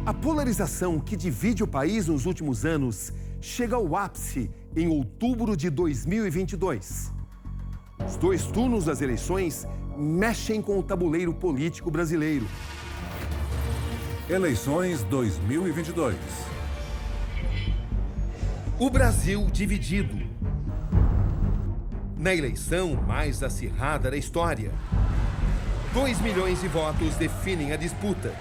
A polarização que divide o país nos últimos anos chega ao ápice em outubro de 2022. Os dois turnos das eleições mexem com o tabuleiro político brasileiro. Eleições 2022. O Brasil dividido. Na eleição mais acirrada da história. 2 milhões de votos definem a disputa.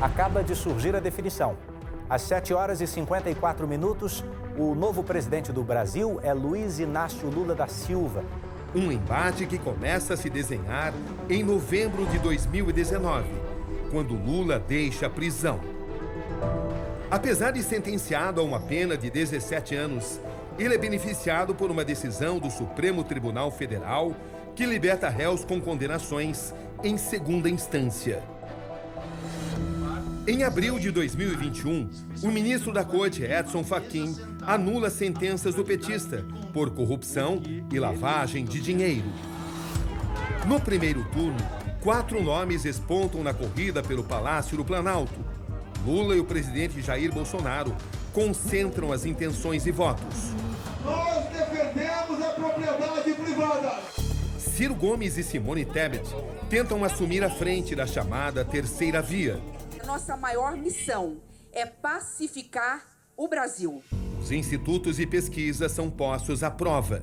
Acaba de surgir a definição. Às 7h54, o novo presidente do Brasil é Luiz Inácio Lula da Silva. Um embate que começa a se desenhar em novembro de 2019, quando Lula deixa a prisão. Apesar de sentenciado a uma pena de 17 anos, ele é beneficiado por uma decisão do Supremo Tribunal Federal que liberta réus com condenações em segunda instância. Em abril de 2021, o ministro da Corte, Edson Fachin, anula sentenças do petista por corrupção e lavagem de dinheiro. No primeiro turno, 4 nomes despontam na corrida pelo Palácio do Planalto. Lula e o presidente Jair Bolsonaro concentram as intenções e votos. Nós defendemos a propriedade privada. Ciro Gomes e Simone Tebet tentam assumir a frente da chamada terceira via. Nossa maior missão é pacificar o Brasil. Os institutos e pesquisas são postos à prova.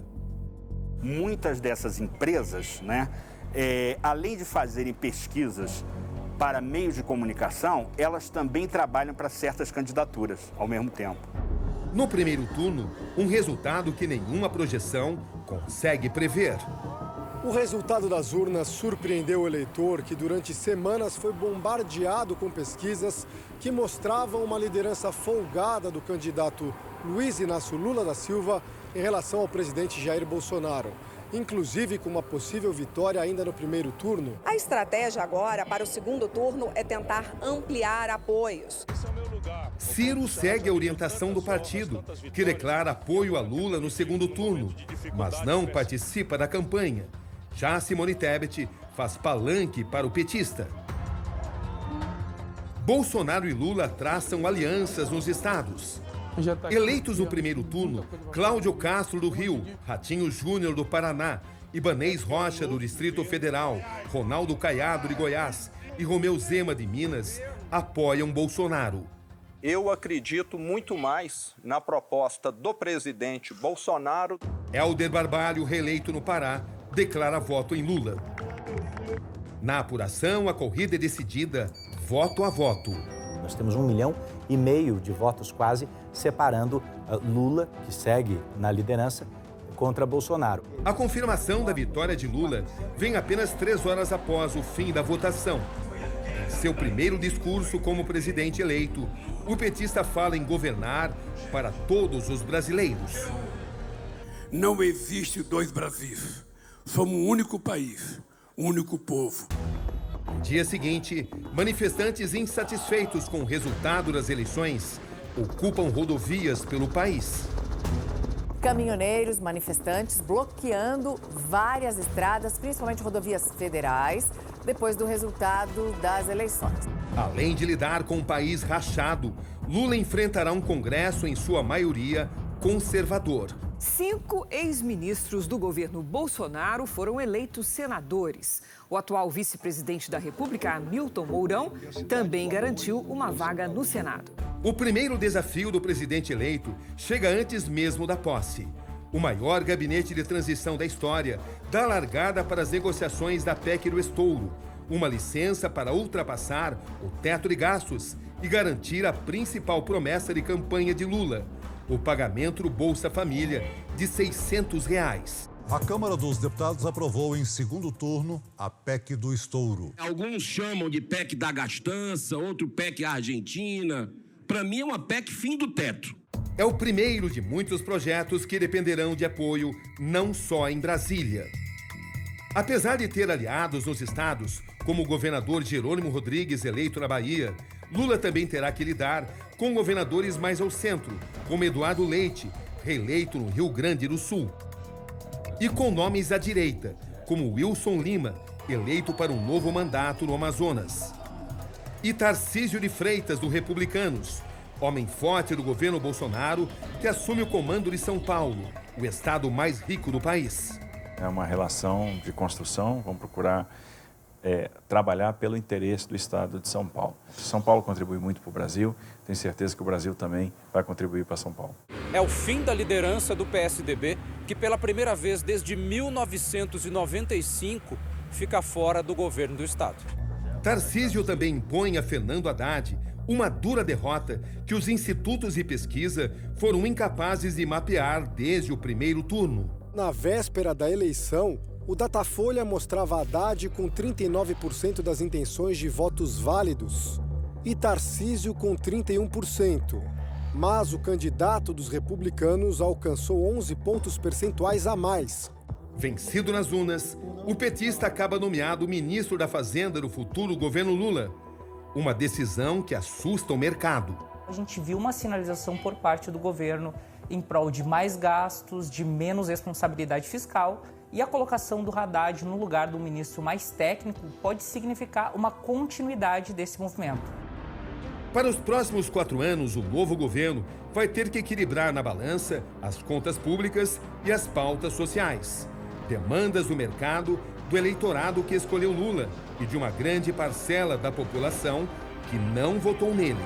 Muitas dessas empresas, além de fazerem pesquisas para meios de comunicação, elas também trabalham para certas candidaturas ao mesmo tempo. No primeiro turno, um resultado que nenhuma projeção consegue prever. O resultado das urnas surpreendeu o eleitor, que durante semanas foi bombardeado com pesquisas que mostravam uma liderança folgada do candidato Luiz Inácio Lula da Silva em relação ao presidente Jair Bolsonaro, inclusive com uma possível vitória ainda no primeiro turno. A estratégia agora para o segundo turno é tentar ampliar apoios. Ciro segue a orientação do partido, que declara apoio a Lula no segundo turno, mas não participa da campanha. Já Simone Tebet faz palanque para o petista. Bolsonaro e Lula traçam alianças nos estados. Eleitos no primeiro turno, Cláudio Castro do Rio, Ratinho Júnior do Paraná, Ibanez Rocha do Distrito Federal, Ronaldo Caiado de Goiás e Romeu Zema de Minas apoiam Bolsonaro. Eu acredito muito mais na proposta do presidente Bolsonaro. Helder Barbalho, reeleito no Pará, declara voto em Lula. Na apuração, a corrida é decidida voto a voto. Nós temos 1,5 milhão de votos quase separando Lula, que segue na liderança, contra Bolsonaro. A confirmação da vitória de Lula vem apenas 3 horas após o fim da votação. Em seu primeiro discurso como presidente eleito, o petista fala em governar para todos os brasileiros. Não existe 2 Brasis. Somos um único país, um único povo. No dia seguinte, manifestantes insatisfeitos com o resultado das eleições ocupam rodovias pelo país. Caminhoneiros, manifestantes bloqueando várias estradas, principalmente rodovias federais, depois do resultado das eleições. Além de lidar com um país rachado, Lula enfrentará um Congresso, em sua maioria, conservador. 5 ex-ministros do governo Bolsonaro foram eleitos senadores. O atual vice-presidente da República, Hamilton Mourão, também garantiu uma vaga no Senado. O primeiro desafio do presidente eleito chega antes mesmo da posse. O maior gabinete de transição da história dá largada para as negociações da PEC do estouro, uma licença para ultrapassar o teto de gastos e garantir a principal promessa de campanha de Lula, o pagamento do Bolsa Família de R$ 600. A Câmara dos Deputados aprovou em segundo turno a PEC do estouro. Alguns chamam de PEC da gastança, outro PEC Argentina. Para mim é uma PEC fim do teto. É o primeiro de muitos projetos que dependerão de apoio não só em Brasília. Apesar de ter aliados nos estados, como o governador Jerônimo Rodrigues, eleito na Bahia, Lula também terá que lidar com governadores mais ao centro, como Eduardo Leite, reeleito no Rio Grande do Sul. E com nomes à direita, como Wilson Lima, eleito para um novo mandato no Amazonas. e Tarcísio de Freitas, do Republicanos, homem forte do governo Bolsonaro, que assume o comando de São Paulo, o estado mais rico do país. É uma relação de construção, vamos procurar trabalhar pelo interesse do estado de São Paulo. São Paulo contribui muito para o Brasil, tenho certeza que o Brasil também vai contribuir para São Paulo. É o fim da liderança do PSDB, que pela primeira vez desde 1995 fica fora do governo do estado. Tarcísio também impõe a Fernando Haddad uma dura derrota que os institutos de pesquisa foram incapazes de mapear desde o primeiro turno. Na véspera da eleição, o Datafolha mostrava Haddad com 39% das intenções de votos válidos e Tarcísio com 31%. Mas o candidato dos republicanos alcançou 11 pontos percentuais a mais. Vencido nas urnas, o petista acaba nomeado ministro da Fazenda do futuro governo Lula. Uma decisão que assusta o mercado. A gente viu uma sinalização por parte do governo em prol de mais gastos, de menos responsabilidade fiscal, e a colocação do Haddad no lugar do ministro mais técnico pode significar uma continuidade desse movimento. Para os próximos 4 anos, o novo governo vai ter que equilibrar na balança as contas públicas e as pautas sociais. Demandas do mercado, do eleitorado que escolheu Lula e de uma grande parcela da população que não votou nele.